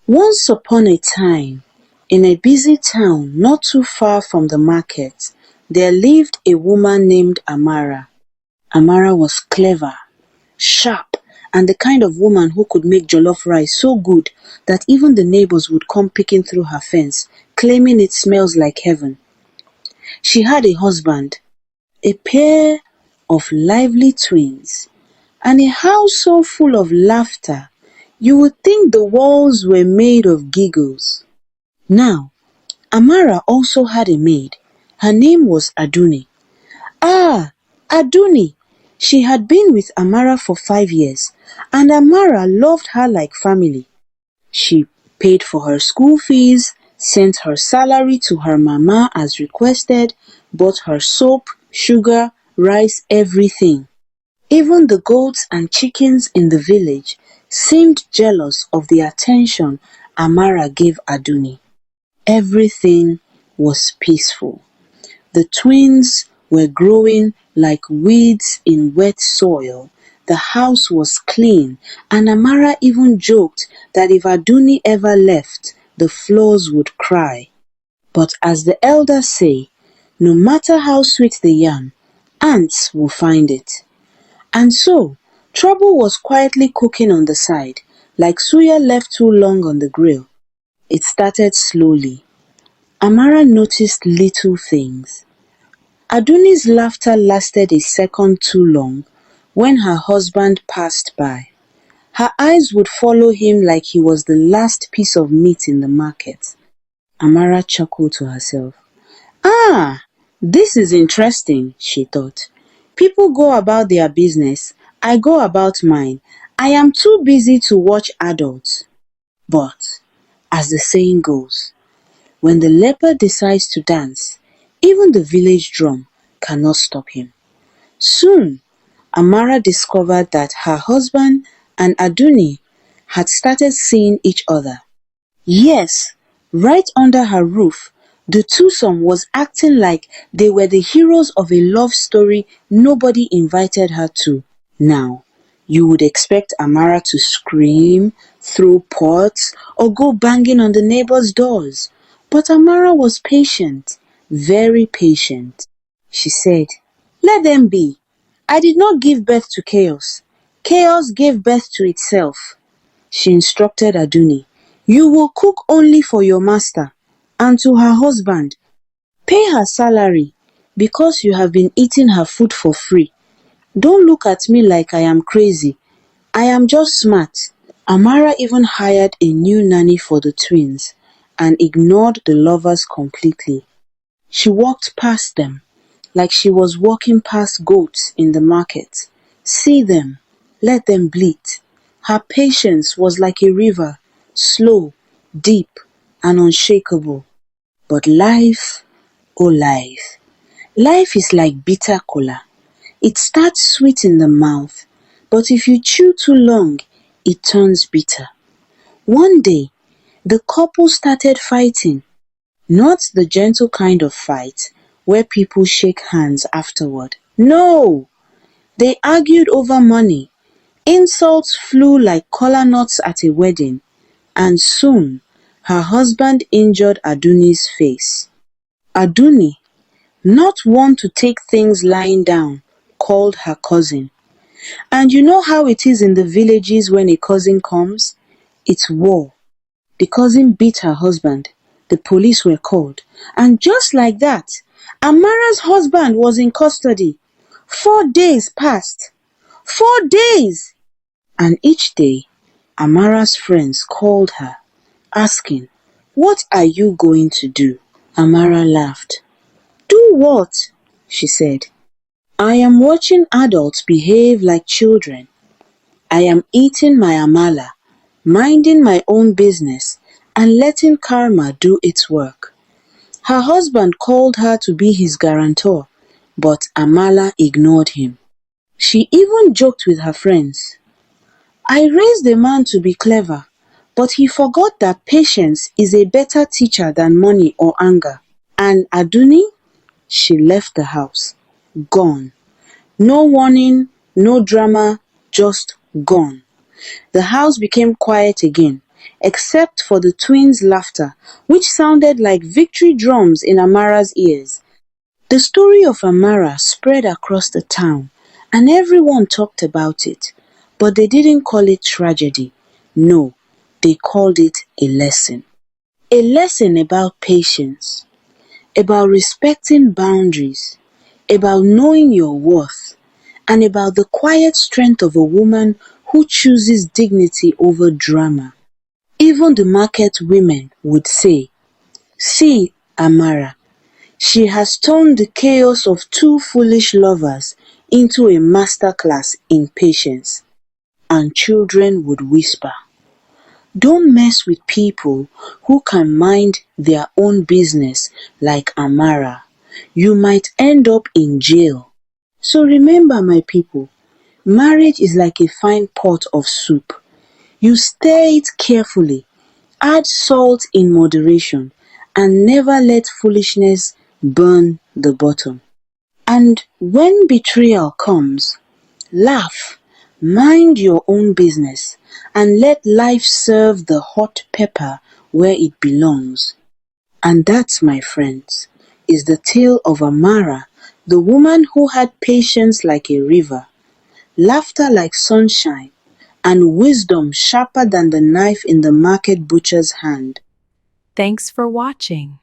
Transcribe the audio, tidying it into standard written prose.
Once upon a time, in a busy town not too far from the market, there lived a woman named Amara. Amara was clever, sharp, and the kind of woman who could make jollof rice so good that even the neighbors would come peeking through her fence, claiming it smells like heaven. She had a husband, a pair of lively twins, and a house so full of laughter you would think the walls were made of giggles. Now, Amara also had a maid. Her name was Aduni. Ah, Aduni! She had been with Amara for 5 years, and Amara loved her like family. She paid for her school fees, sent her salary to her mama as requested, bought her soap, sugar, rice, everything. Even the goats and chickens in the village seemed jealous of the attention Amara gave Aduni. Everything was peaceful. The twins were growing like weeds in wet soil. The house was clean, and Amara even joked that if Aduni ever left, the floors would cry. But as the elders say, no matter how sweet the yam, ants will find it. And so, trouble was quietly cooking on the side, like suya left too long on the grill. It started slowly. Amara noticed little things. Aduni's laughter lasted a second too long when her husband passed by. Her eyes would follow him like he was the last piece of meat in the market. Amara chuckled to herself. Ah, this is interesting, she thought. People go about their business. I go about mine. I am too busy to watch adults. But, as the saying goes, when the leopard decides to dance, even the village drum cannot stop him. Soon, Amara discovered that her husband and Aduni had started seeing each other. Yes, right under her roof, the twosome was acting like they were the heroes of a love story nobody invited her to. Now, you would expect Amara to scream, throw pots, or go banging on the neighbors' doors. But Amara was patient, very patient. She said, "Let them be. I did not give birth to chaos. Chaos gave birth to itself." She instructed Aduni, "You will cook only for your master." And to her husband, "Pay her salary because you have been eating her food for free. Don't look at me like I am crazy. I am just smart." Amara even hired a new nanny for the twins and ignored the lovers completely. She walked past them like she was walking past goats in the market. See them, let them bleat. Her patience was like a river, slow, deep, and unshakable. But life, oh life, life is like bitter cola. It starts sweet in the mouth, but if you chew too long, it turns bitter. One day, the couple started fighting. Not the gentle kind of fight where people shake hands afterward. No! They argued over money. Insults flew like kola nuts at a wedding, and soon her husband injured Aduni's face. Aduni, not one to take things lying down, called her cousin. And you know how it is in the villages when a cousin comes? It's war. The cousin beat her husband. The police were called. And just like that, Amara's husband was in custody. 4 days passed. 4 days! And each day, Amara's friends called her, asking, "What are you going to do?" Amara laughed. "Do what?" she said. "I am watching adults behave like children. I am eating my amala, minding my own business, and letting karma do its work." Her husband called her to be his guarantor, but Amala ignored him. She even joked with her friends. "I raised a man to be clever, but he forgot that patience is a better teacher than money or anger." And Aduni? She left the house. Gone. No warning, no drama, just gone. The house became quiet again, except for the twins' laughter, which sounded like victory drums in Amara's ears. The story of Amara spread across the town, and everyone talked about it, but they didn't call it tragedy. No, they called it a lesson. A lesson about patience, about respecting boundaries, about knowing your worth, and about the quiet strength of a woman who chooses dignity over drama. Even the market women would say, "See, Amara, she has turned the chaos of two foolish lovers into a masterclass in patience." And children would whisper, "Don't mess with people who can mind their own business like Amara. You might end up in jail." So remember, my people, marriage is like a fine pot of soup. You stir it carefully, add salt in moderation, and never let foolishness burn the bottom. And when betrayal comes, laugh, mind your own business, and let life serve the hot pepper where it belongs. And that, my friends, is the tale of Amara, the woman who had patience like a river, laughter like sunshine, and wisdom sharper than the knife in the market butcher's hand. Thanks for watching.